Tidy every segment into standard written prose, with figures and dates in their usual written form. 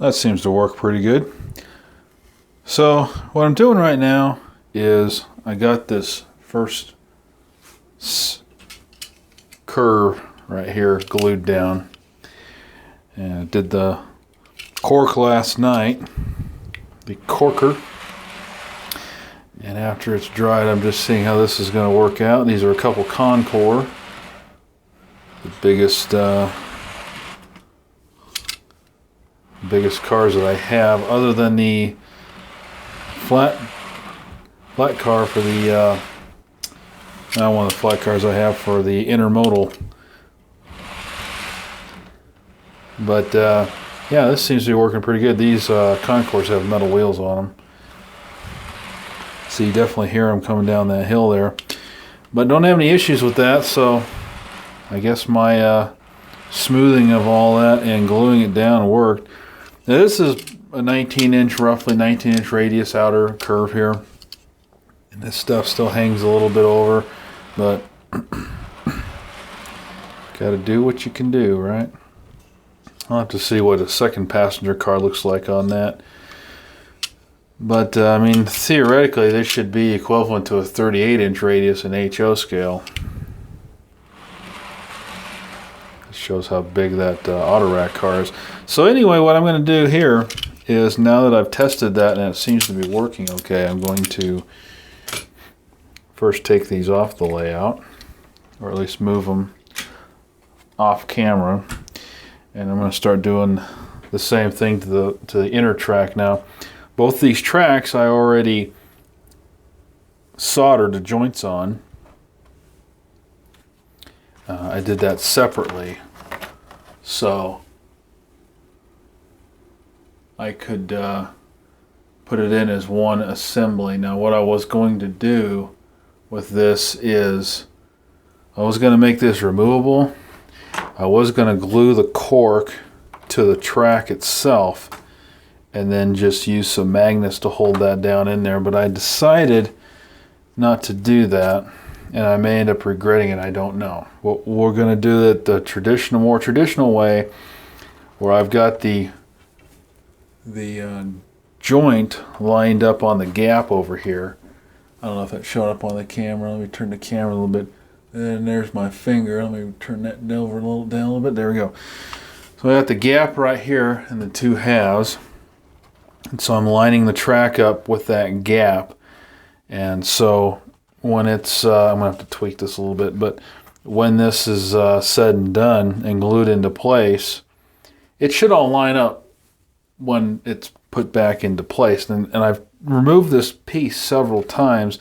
That seems to work pretty good. So what I'm doing right now is I got this first curve right here glued down, and I did the cork last night, the corker, and after it's dried I'm just seeing how this is going to work out. These are a couple Concord, the biggest cars that I have, other than the flat car for the not one of the flat cars I have for the intermodal. But yeah, this seems to be working pretty good. These Concords have metal wheels on them, so you definitely hear them coming down that hill there. But don't have any issues with that, so I guess my smoothing of all that and gluing it down worked. Now this is a 19-inch, roughly 19-inch radius outer curve here. And this stuff still hangs a little bit over, but gotta do what you can do, right? I'll have to see what a second passenger car looks like on that. But I mean, theoretically, this should be equivalent to a 38-inch radius in HO scale. This shows how big that Autorack car is. So anyway, what I'm going to do here is, now that I've tested that and it seems to be working okay, I'm going to first take these off the layout, or at least move them off camera, and I'm going to start doing the same thing to the inner track. Now, both these tracks I already soldered the joints on. I did that separately, so I could put it in as one assembly. Now what I was going to do with this is, I was going to make this removable. I was going to glue the cork to the track itself and then just use some magnets to hold that down in there, but I decided not to do that, and I may end up regretting it. I don't know. We're going to do it the more traditional way, where I've got the joint lined up on the gap over here. I don't know if that's showing up on the camera. Let me turn the camera a little bit. And there's my finger. Let me turn that over down a little bit. There we go. So I got the gap right here in the two halves. And so I'm lining the track up with that gap. And so when it's, I'm going to have to tweak this a little bit, but when this is said and done and glued into place, it should all line up when it's put back into place. And I've removed this piece several times.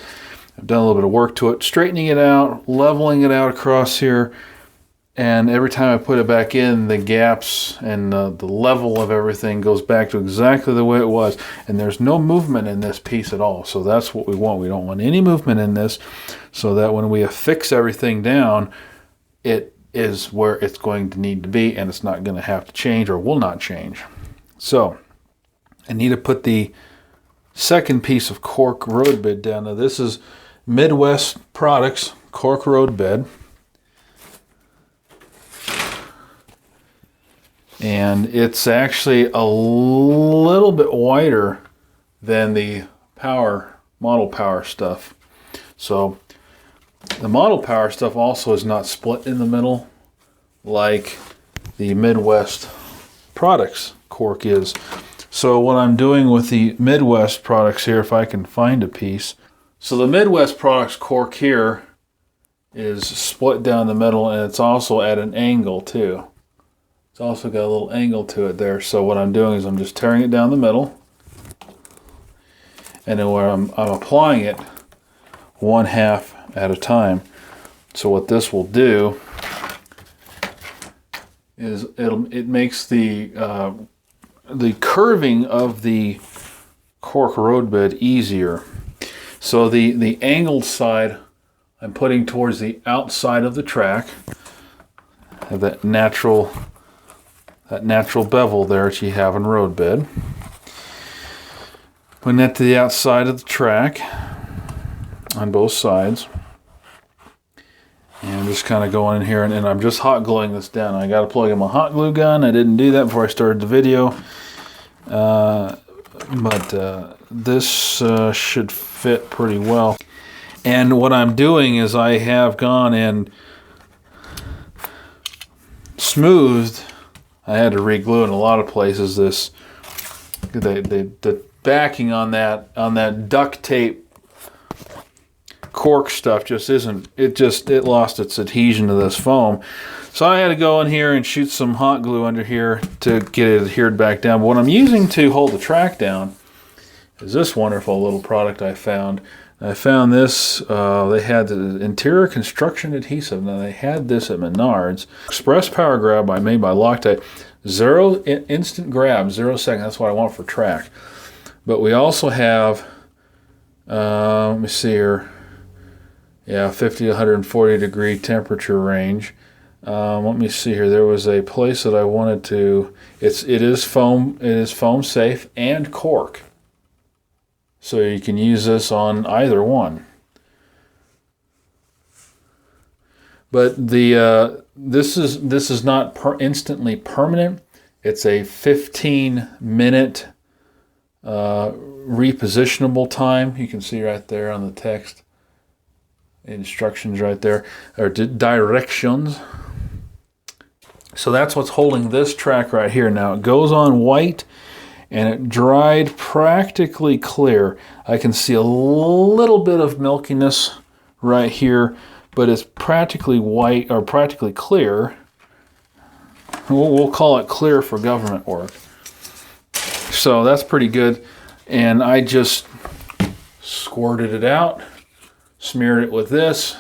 I've done a little bit of work to it, straightening it out, leveling it out across here, and every time I put it back in, the gaps and the level of everything goes back to exactly the way it was, and there's no movement in this piece at all. So that's what we want. We don't want any movement in this, so that when we affix everything down, it is where it's going to need to be, and it's not going to have to change, or will not change. So I need to put the second piece of cork road bed down. Now this is Midwest Products cork road bed, and it's actually a little bit wider than the Model Power stuff. So the Model Power stuff also is not split in the middle like the Midwest Products cork is. So what I'm doing with the Midwest Products here, if I can find a piece. So the Midwest Products cork here is split down the middle, and it's also at an angle too. It's also got a little angle to it there. So what I'm doing is I'm just tearing it down the middle, and then where I'm applying it one half at a time. So what this will do is it makes the curving of the cork road bed easier. So the angled side I'm putting towards the outside of the track. Have that natural bevel there that you have in road bed. Putting that to the outside of the track on both sides. And I'm just kind of going in here, and I'm just hot gluing this down. I got to plug in my hot glue gun. I didn't do that before I started the video. but this should fit pretty well. And what I'm doing is I have gone and smoothed. I had to re-glue in a lot of places. This the backing on that duct tape cork stuff just isn't. It lost its adhesion to this foam. So I had to go in here and shoot some hot glue under here to get it adhered back down. But what I'm using to hold the track down is this wonderful little product I found. I found this, they had the interior construction adhesive. Now they had this at Menards. Express Power Grab made by Loctite. Zero instant grab, 0 second. That's what I want for track. But we also have, let me see here. Yeah, 50 to 140 degree temperature range. Let me see here. There was a place that I wanted to. It is foam safe and cork, so you can use this on either one. But this is not instantly permanent. It's a 15-minute repositionable time. You can see right there on the text. Instructions right there, or directions. So that's what's holding this track right here. Now it goes on white and it dried practically clear. I can see a little bit of milkiness right here, but it's practically white or practically clear. We'll call it clear for government work. So that's pretty good. And I just squirted it out, smeared it with this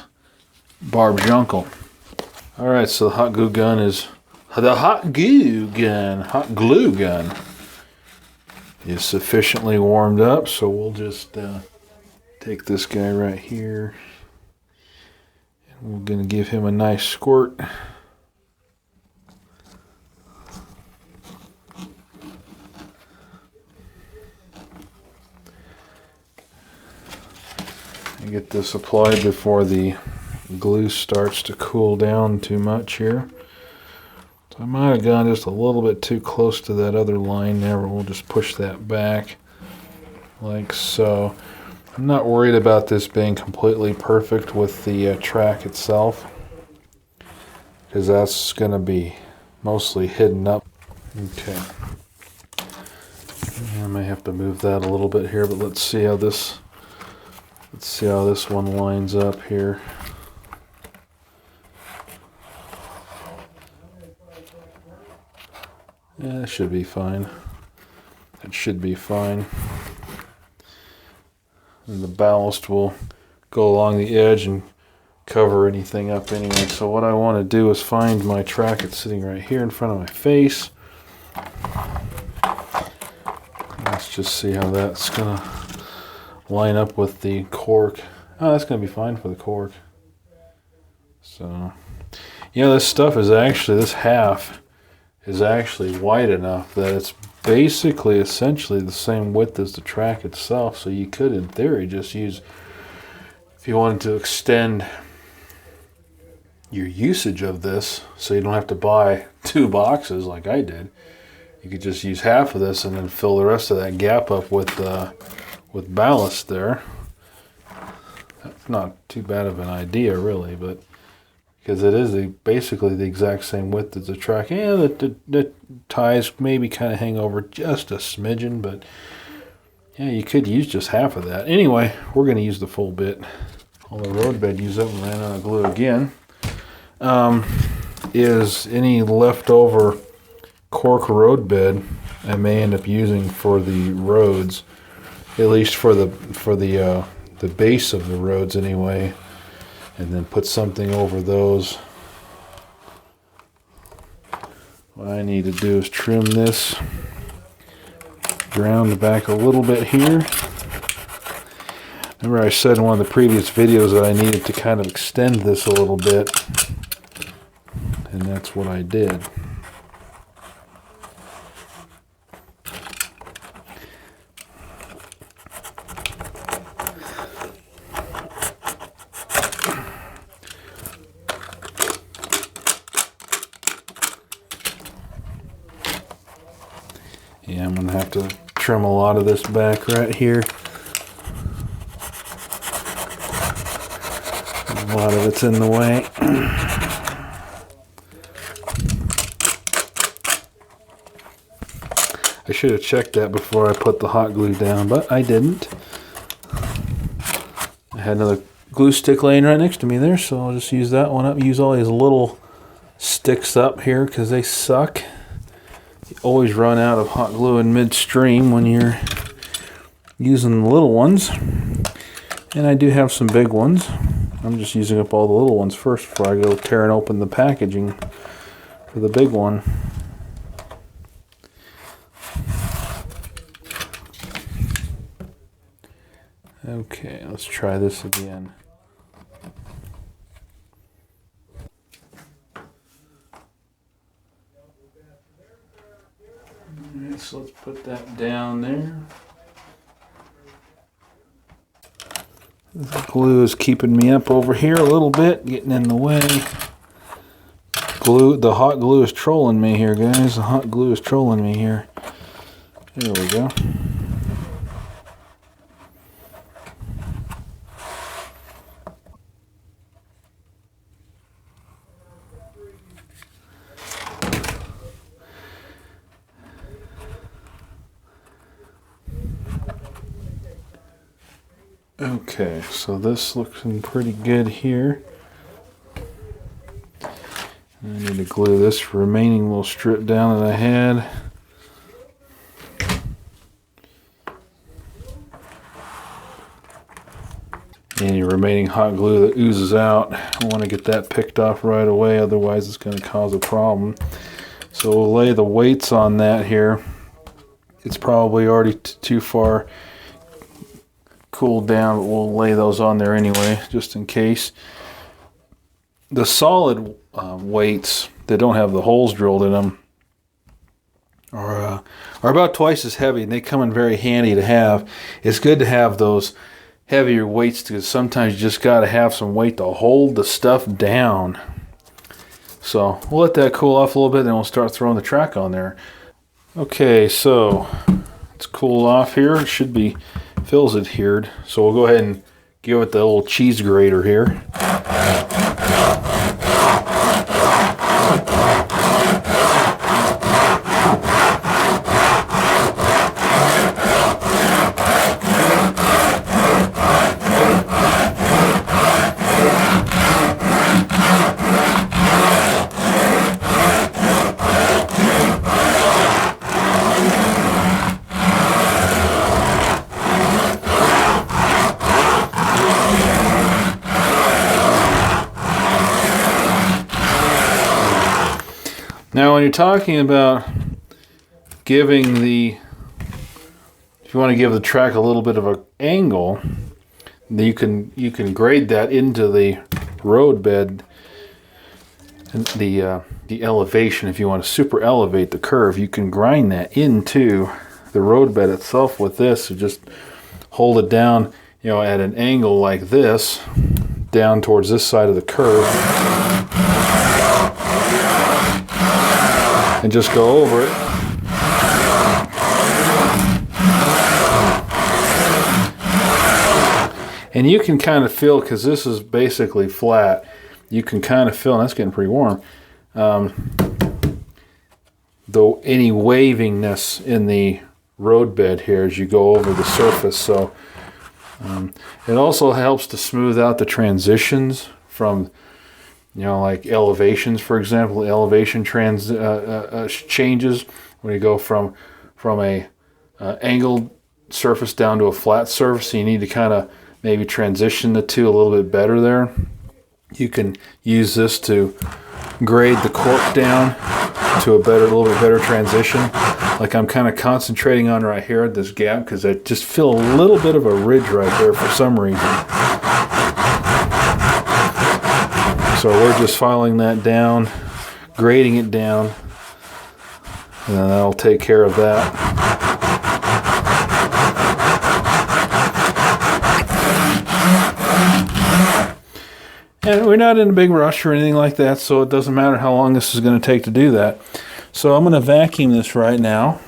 Barb Jungle. All right, so the hot glue gun is sufficiently warmed up, so we'll just take this guy right here, and we're going to give him a nice squirt. And get this applied before the glue starts to cool down too much here. So I might have gone just a little bit too close to that other line there, but we'll just push that back like so. I'm not worried about this being completely perfect with the track itself, because that's going to be mostly hidden up. Okay. I may have to move that a little bit here, but let's see how this one lines up here. Yeah, that should be fine. That should be fine. And the ballast will go along the edge and cover anything up anyway. So what I want to do is find my track. It's sitting right here in front of my face. Let's just see how that's going to line up with the cork. Oh, that's going to be fine for the cork. So, you know, this stuff is actually, this half is actually wide enough that it's basically essentially the same width as the track itself. So you could, in theory, just use, if you wanted to extend your usage of this so you don't have to buy 2 boxes like I did, you could just use half of this and then fill the rest of that gap up with ballast there. That's not too bad of an idea, really, but because it is basically the exact same width as the track. Yeah, the ties maybe kind of hang over just a smidgen, but yeah, you could use just half of that. Anyway, we're going to use the full bit. All the road bed used up and ran out of glue again. Is any leftover cork road bed I may end up using for the roads, at least for the base of the roads anyway, and then put something over those. What I need to do is trim this ground back a little bit here. Remember I said in one of the previous videos that I needed to kind of extend this a little bit, and that's what I did. Yeah, I'm gonna have to trim a lot of this back right here. A lot of it's in the way. I should have checked that before I put the hot glue down, but I didn't. I had another glue stick laying right next to me there, so I'll just use that one up. Use all these little sticks up here because they suck. You always run out of hot glue in midstream when you're using the little ones. And I do have some big ones. I'm just using up all the little ones first before I go tearing open the packaging for the big one. Okay, let's try this again. Alright, so let's put that down there. The glue is keeping me up over here a little bit, getting in the way. The hot glue is trolling me here, guys. The hot glue is trolling me here. There we go. Okay, so this looks pretty good here. I need to glue this remaining little strip down that I had. Any remaining hot glue that oozes out, I want to get that picked off right away, otherwise it's going to cause a problem. So we'll lay the weights on that here. It's probably already too far cooled down, but we'll lay those on there anyway, just in case. The solid weights that don't have the holes drilled in them are about twice as heavy, and they come in very handy to have. It's good to have those heavier weights because sometimes you just got to have some weight to hold the stuff down. So we'll let that cool off a little bit, then we'll start throwing the track on there. Okay, so it's cooled off here. It should be feels adhered, so we'll go ahead and give it the little cheese grater here. Now, when you're talking about giving if you want to give the track a little bit of an angle, you can grade that into the road bed, and the elevation. If you want to super elevate the curve, you can grind that into the road bed itself with this. So just hold it down, at an angle like this, down towards this side of the curve. And just go over it. And you can kind of feel, because this is basically flat, you can kind of feel, and that's getting pretty warm, though any waviness in the road bed here as you go over the surface. So it also helps to smooth out the transitions from like elevations, for example. Elevation changes when you go from a angled surface down to a flat surface. So you need to kind of maybe transition the two a little bit better there. You can use this to grade the cork down to a little bit better transition. Like I'm kind of concentrating on right here at this gap because I just feel a little bit of a ridge right there for some reason. So we're just filing that down, grading it down, and then that'll take care of that. And we're not in a big rush or anything like that, so it doesn't matter how long this is going to take to do that. So I'm going to vacuum this right now.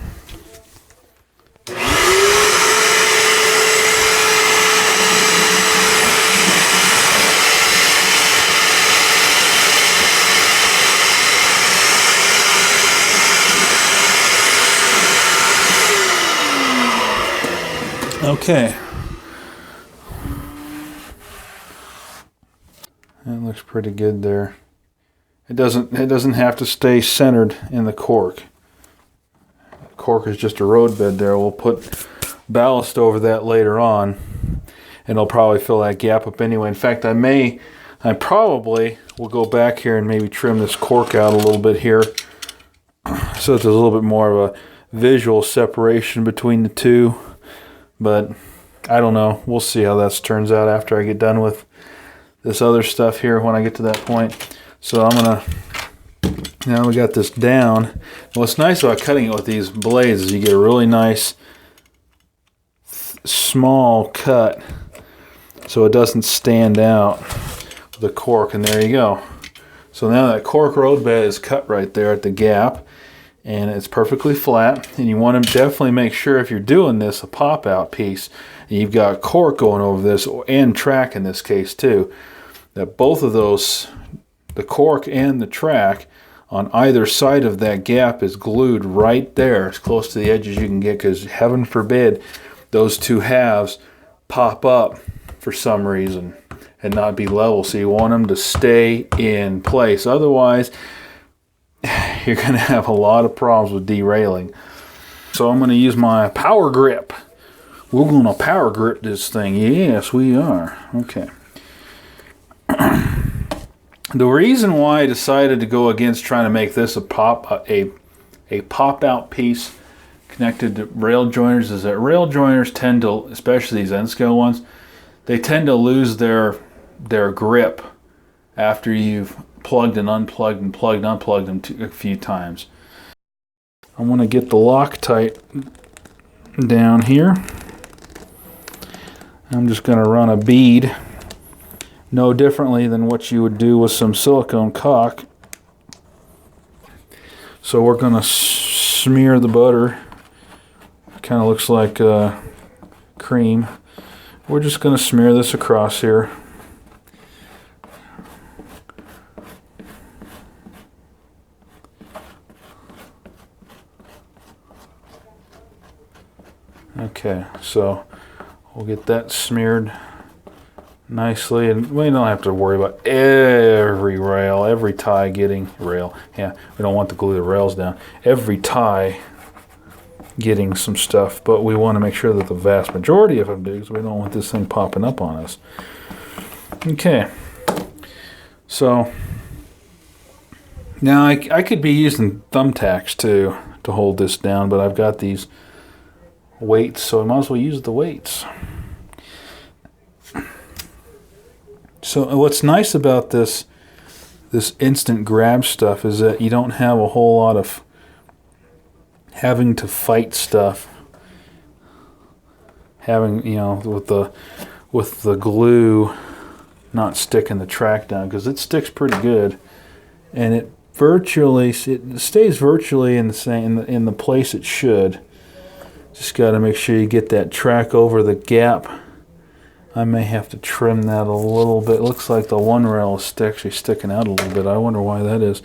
Okay. That looks pretty good there. It doesn't have to stay centered in the cork. Cork is just a road bed there. We'll put ballast over that later on, and it'll probably fill that gap up anyway. In fact, I probably will go back here and maybe trim this cork out a little bit here, so that there's a little bit more of a visual separation between the two. But I don't know. We'll see how that turns out after I get done with this other stuff here when I get to that point. So I'm gonna, now we got this down. What's nice about cutting it with these blades is you get a really nice small cut so it doesn't stand out with the cork, and there you go. So now that cork road bed is cut right there at the gap, and it's perfectly flat. And you want to definitely make sure, if you're doing this, a pop out piece, and you've got cork going over this, and track in this case too, that both of those, the cork and the track, on either side of that gap is glued right there as close to the edge as you can get, because heaven forbid those two halves pop up for some reason and not be level. So you want them to stay in place. Otherwise, you're going to have a lot of problems with derailing. So I'm going to use my power grip. We're going to power grip this thing. Yes, we are. Okay. The reason why I decided to go against trying to make this a pop out piece connected to rail joiners is that rail joiners tend to, especially these N-scale ones, they tend to lose their grip after you've plugged and unplugged and plugged and unplugged them a few times. I'm going to get the Loctite down here. I'm just going to run a bead, no differently than what you would do with some silicone caulk. So we're going to smear the butter. Kind of looks like cream. We're just going to smear this across here. Okay, so we'll get that smeared nicely, and we don't have to worry about every rail, every tie getting rail. Yeah, we don't want to glue the rails down. Every tie getting some stuff, but we want to make sure that the vast majority of them do, because we don't want this thing popping up on us. Okay, so now I could be using thumbtacks too to hold this down, but I've got these weights, so I might as well use the weights. So what's nice about this instant grab stuff is that you don't have a whole lot of having to fight stuff, having, you know, with the glue not sticking the track down, because it sticks pretty good, and it stays virtually in the same in the place it should. Just got to make sure you get that track over the gap. I may have to trim that a little bit. It looks like the one rail is actually sticking out a little bit. I wonder why that is.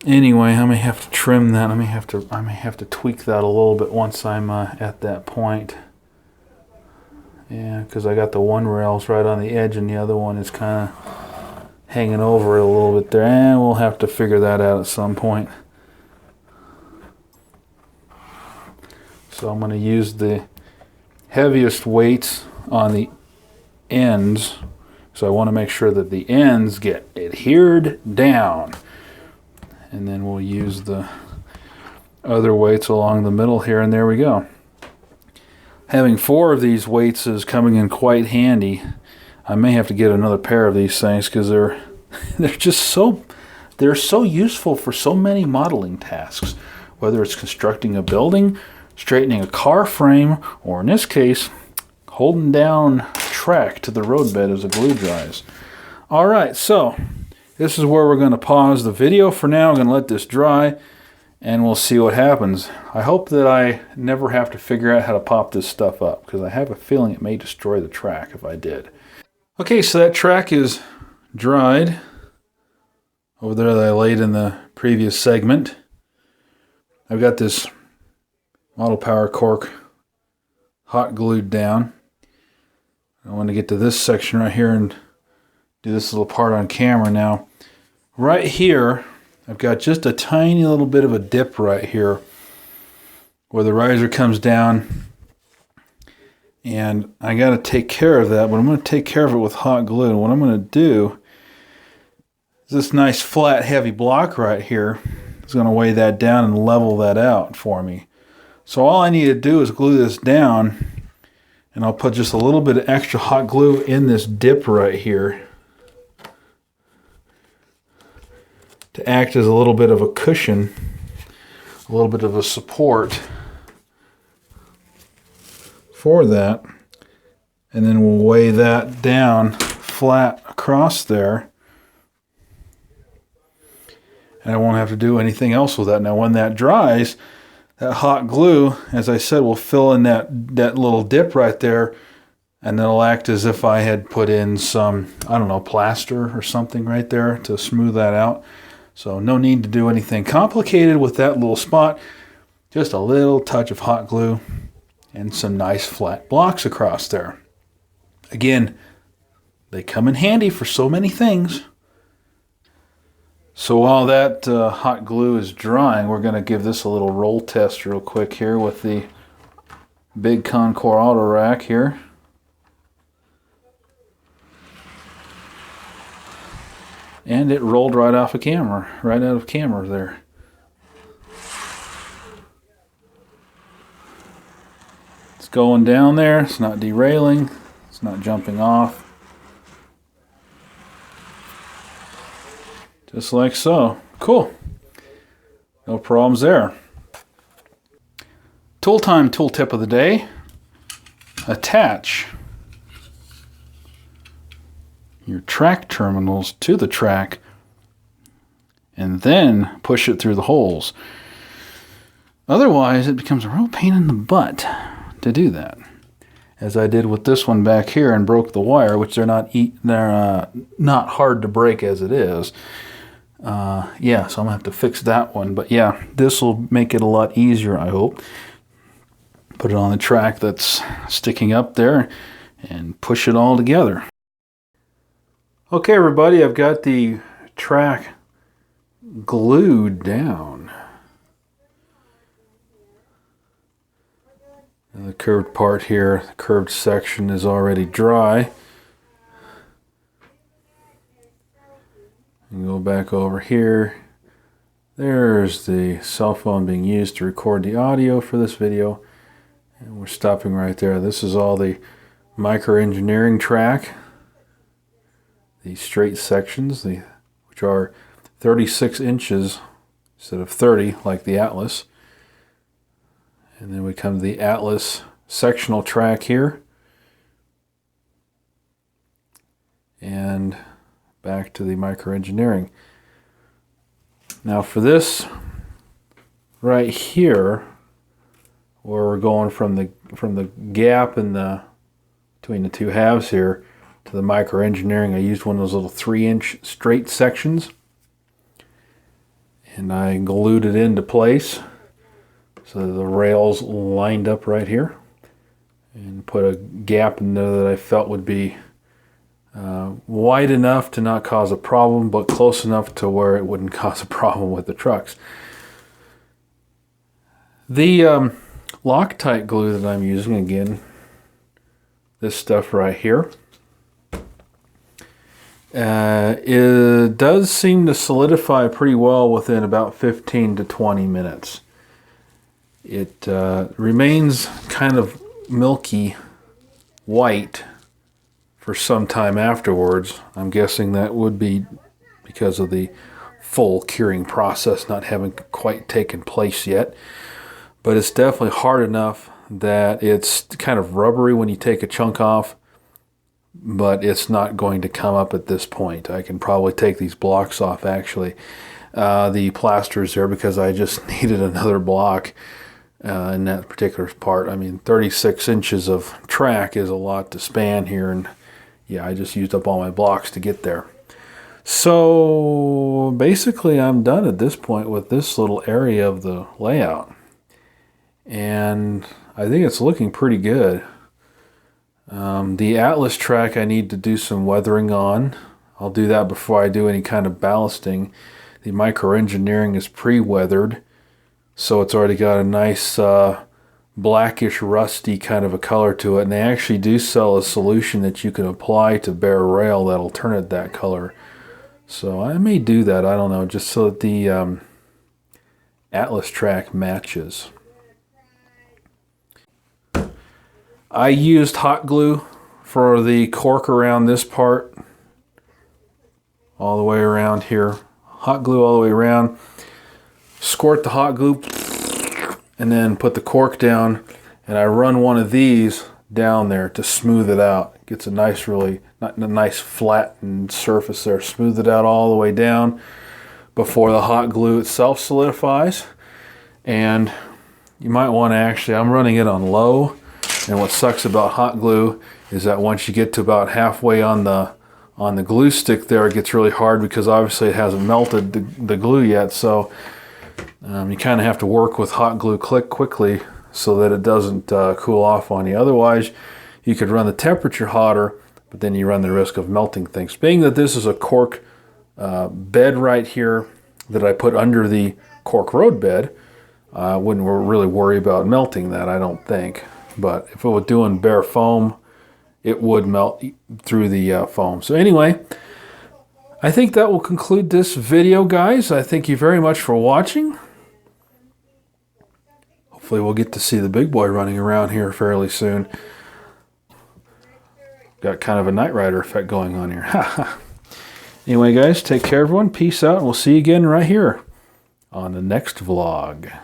Anyway, I may have to trim that. I may have to tweak that a little bit once I'm at that point. Yeah, because I got the one rails right on the edge, and the other one is kind of hanging over it a little bit there. And we'll have to figure that out at some point. So I'm going to use the heaviest weights on the ends, so I want to make sure that the ends get adhered down, and then we'll use the other weights along the middle here, and there we go. Having 4 of these weights is coming in quite handy. I may have to get another pair of these things, because they're just so useful for so many modeling tasks, whether it's constructing a building, straightening a car frame, or in this case, holding down track to the roadbed as the glue dries. All right, so this is where we're going to pause the video for now. I'm going to let this dry, and we'll see what happens. I hope that I never have to figure out how to pop this stuff up, because I have a feeling it may destroy the track if I did. Okay, so that track is dried over there that I laid in the previous segment. I've got this Model Power Cork hot glued down. I want to get to this section right here and do this little part on camera now. Right here, I've got just a tiny little bit of a dip right here where the riser comes down, and I got to take care of that, but I'm going to take care of it with hot glue. And what I'm going to do is this nice flat heavy block right here is going to weigh that down and level that out for me. So all I need to do is glue this down, and I'll put just a little bit of extra hot glue in this dip right here to act as a little bit of a cushion, a little bit of a support for that. And then we'll weigh that down flat across there. And I won't have to do anything else with that. Now when that dries, that hot glue, as I said, will fill in that little dip right there, and it'll act as if I had put in some, I don't know, plaster or something right there to smooth that out. So no need to do anything complicated with that little spot. Just a little touch of hot glue and some nice flat blocks across there. Again, they come in handy for so many things. So while that hot glue is drying, we're going to give this a little roll test real quick here with the big Concord Auto Rack here. And it rolled right off of camera, right out of camera there. It's going down there, it's not derailing, it's not jumping off. Just like so. Cool. No problems there. Tool time tool tip of the day. Attach your track terminals to the track and then push it through the holes. Otherwise, it becomes a real pain in the butt to do that. As I did with this one back here and broke the wire, which they're not hard to break as it is. Yeah, so I'm gonna have to fix that one. But yeah, this will make it a lot easier, I hope. Put it on the track that's sticking up there and push it all together. Okay, everybody, I've got the track glued down. And the curved part here, the curved section is already dry. And go back over here. There's the cell phone being used to record the audio for this video. And we're stopping right there. This is all the microengineering track. The straight sections, which are 36 inches instead of 30 like the Atlas. And then we come to the Atlas sectional track here. And back to the microengineering. Now for this right here, where we're going from the gap in between the two halves here to the microengineering, I used one of those little 3-inch straight sections, and I glued it into place so the rails lined up right here, and put a gap in there that I felt would be wide enough to not cause a problem, but close enough to where it wouldn't cause a problem with the trucks. The Loctite glue that I'm using, again, this stuff right here, it does seem to solidify pretty well within about 15 to 20 minutes. It remains kind of milky white for some time afterwards. I'm guessing that would be because of the full curing process not having quite taken place yet. But it's definitely hard enough that it's kind of rubbery when you take a chunk off, but it's not going to come up at this point. I can probably take these blocks off, actually. The plaster is there because I just needed another block in that particular part. I mean, 36 inches of track is a lot to span here, and yeah, I just used up all my blocks to get there. So basically I'm done at this point with this little area of the layout. and I think it's looking pretty good. The Atlas track I need to do some weathering on. I'll do that before I do any kind of ballasting. The Micro Engineering is pre-weathered, so it's already got a nice blackish rusty kind of a color to it, and they actually do sell a solution that you can apply to bare rail that'll turn it that color. So I may do that, I don't know, just so that the Atlas track matches. I used hot glue for the cork around this part, all the way around here. Hot glue all the way around. Squirt the hot glue and then put the cork down, and I run one of these down there to smooth it out. It gets a nice, really nice flattened surface there. Smooth it out all the way down before the hot glue itself solidifies. And you might want to actually, I'm running it on low. And what sucks about hot glue is that once you get to about halfway on the glue stick there, it gets really hard because obviously it hasn't melted the glue yet. So you kind of have to work with hot glue quickly so that it doesn't cool off on you. Otherwise, you could run the temperature hotter, but then you run the risk of melting things. Being that this is a cork bed right here that I put under the cork road bed, I wouldn't really worry about melting that, I don't think. But if it was doing bare foam, it would melt through the foam. So anyway, I think that will conclude this video, guys. I thank you very much for watching. Hopefully we'll get to see the big boy running around here fairly soon. Got kind of a Knight Rider effect going on here. Anyway, guys, take care, everyone. Peace out, and we'll see you again right here on the next vlog.